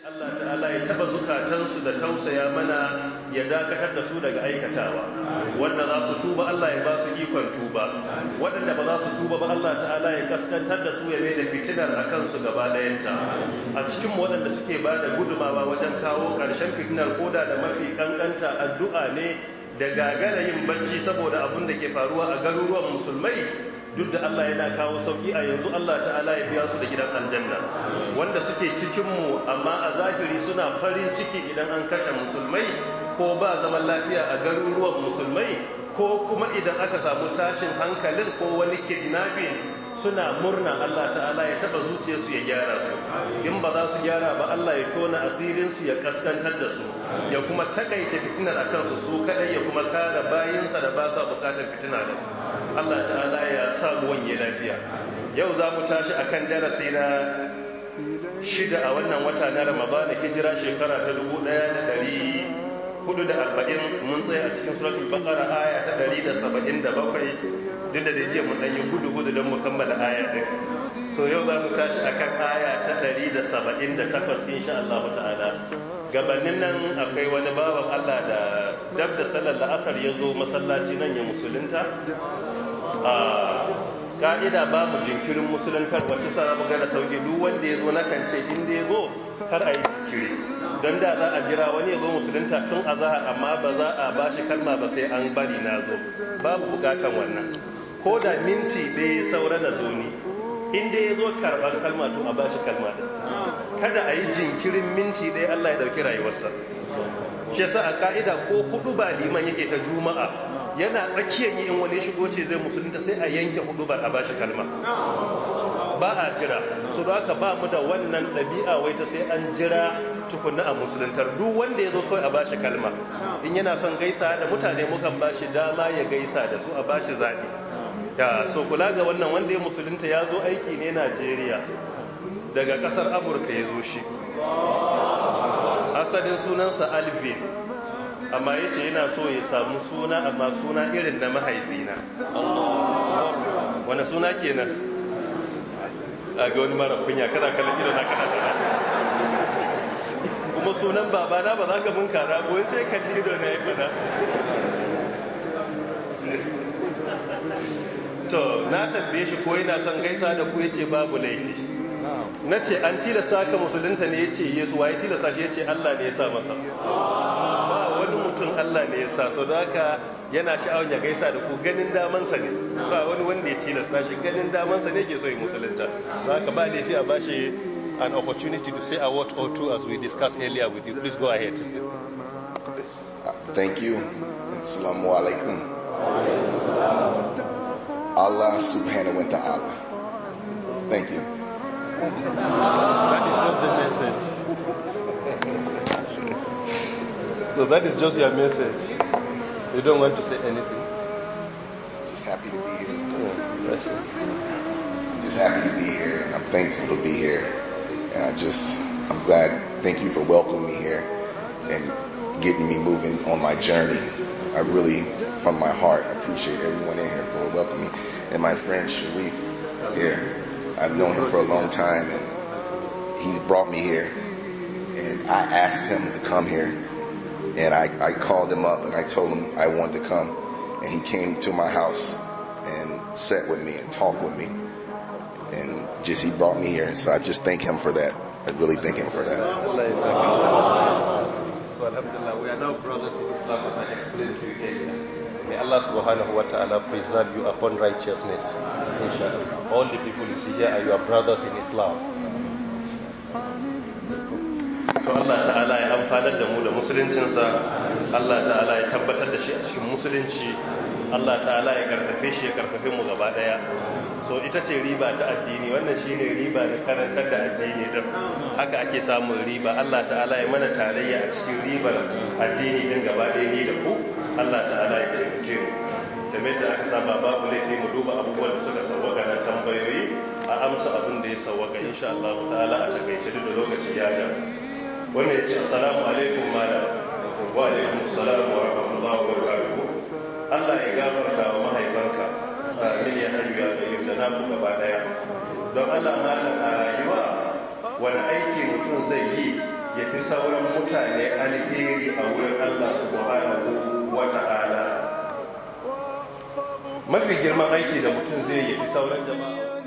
Allah ta'ala ya taba zukatansu da tausaya mana ya dakatar da su daga aikatawa, wanda za su tuba Allah ya ba su ikon tuba, waɗanda ba za su tuba ba Allah ta'ala ya kaskantar da su ya mai da fitinar a kansu gaba ɗayanta. A cikin waɗanda suke ba da gudumawa wajen kawo ƙarshen fitinar koda da mafi ƙanƙanta addu'a ne da gagara yin bacci saboda abin da ke faruwa a garuruwan musulmai. Duk da Allah yana kawo sauki a yanzu, Allah ta'ala ya biya su da gidan aljanna. Wanda suke cikinmu amma a zahiri suna farin ciki idan an kashe musulmai ko ba zaman lafiya a garuruwan musulmai, ko kuma idan aka samu tashin hankalin ko wani kidnapping, suna murna. Allah ta'ala ya taba zuciyarsu ya gyara su. In ba za su gyara ba, Allah ya tona asirinsu ya kaskantar da su, ya kuma takaita fitinar a kansu su kadai, ya kuma kare bayinsa da ba sa bukatar fitina da Allah ta'ala ya sa mu wanye lafiya. Yau za mu tashi akan darasi na 6 a wannan wata na Ramadana, hijira shekara ta 1440. Mun tsaya a cikin suratul Baqara aya ta 177, duk da jiya mun dan yi gudu don mu kammala aya din. So yau za mu tashi akan aya ta 178 insha Allah ta'ala. Gabanin nan akwai wani bawan Allah da dab da sallar la'asar ya zo masallaci nan ya musulunta. Ka'ida ba mu jinkirin musuluntar, wacce sa mu gana sauki duk wanda ya zo na kan ce inda ya zo kar a yi jinkiri, don da za a jira wani ya zo musulunta tun a zahar amma ba za a ba shi kalma ba sai an bari na zo. Babu bukatan wannan, ko da minti ɗaya saura na zo ni, inda ya zo karɓar kalma to a ba shi kalma ɗin. Kada a yi jinkirin minti ɗaya, Allah ya ɗauki rayuwarsa. Shi yasa a ka'ida ko hudu ba liman yake ta juma'a, yana tsakiyar yi in wani shigo ce zai musulunta sai a yanke hudu ba a bashi kalma, ba a jira. So da haka ba mu da wannan ɗabi'a wai ta sai an jira tukunna a musuluntar. Duk wanda ya zo kawai a bashi kalma. In yana son gaisa da mutane mukan bashi dama ya gaisa da su, a bashi zaɓi. Ya so kula ga wannan wanda ya musulunta ya zo aiki ne Najeriya, daga ƙasar Amurka ya zo shi. Asalin sunansa Alvin, amma ya ce yana so ya samu suna, amma suna irin na mahaifina. Wane suna kenan? A ga wani mara kunya, kada kallon ido na kada kada. Kuma sunan babana ba za ka mun kara, ko sai ka ido na ya fada. To na tambaye shi ko yana son gaisa da ku, yace babu laifi. Na ce an tilasta ka musulunta ne? Yace Yesu. Waye tilasta shi? Yace Allah ne ya sa masa. Ba wani mutum, Allah ne ya sa. So da haka yana sha'awar ya gaisa da ku, ganin damansa ne, ba wani wanda ya tilasta shi, ganin damansa ne ke so ya musulunta. Za ka ba laifi a bashi an opportunity to say a word or two as we discussed earlier with you. Please go ahead. Thank you. Assalamu alaikum. Allah subhanahu wa ta'ala. Thank you. That is not the message. So that is just your message. You don't want to say anything. Just happy to be here. That's it. Just happy to be here. I'm thankful to be here. And I'm glad. Thank you for welcoming me here and getting me moving on my journey. I really, from my heart, appreciate everyone in here for welcoming me. And my friend Sharif here. I've known him for a long time, and he's brought me here. And I asked him to come here, and I called him up and I told him I wanted to come, and he came to my house and sat with me and talked with me, and he brought me here. So I just thank him for that. I really thank him for that. So alhamdulillah, we are now brothers in Islam, as I explained to you earlier. May Allah subhanahu wa ta'ala preserve you upon righteousness, inshallah. All the people you see here are your brothers in Islam. To Allah ta'ala ya amfanar da mu da musuluncinsa, Allah ta'ala ya tabbatar da shi a cikin musulunci, Allah ta'ala ya karfafe shi, ya karfafe mu gaba daya. So ita ce riba ta addini, wannan shine riba da karantar da addini din. Haka ake samun riba. Allah ta'ala ya mana tarayya a cikin ribar addini din gaba daya ni da ku. Allah ta'ala ya taimake mu. Kamar da aka saba, babu laifi mu duba abubuwan da suka sauwaka na tambayoyi, a amsa abin da ya sauwaka insha Allah ta'ala a takaice duk da lokaci ya ga. Wannan ya ce assalamu alaikum malam. Wa alaikum assalam wa rahmatullahi wa barakatuh. Allah ya gafarta wa mahaifanka. Amin ya hayyu ya qayyum da namu gaba daya. Don Allah malam, a rayuwa wani aiki mutum zai yi ya alheri a wurin Allah subhanahu wa ta'ala. Mafi girman aiki da mutum zai yi sauran jama'a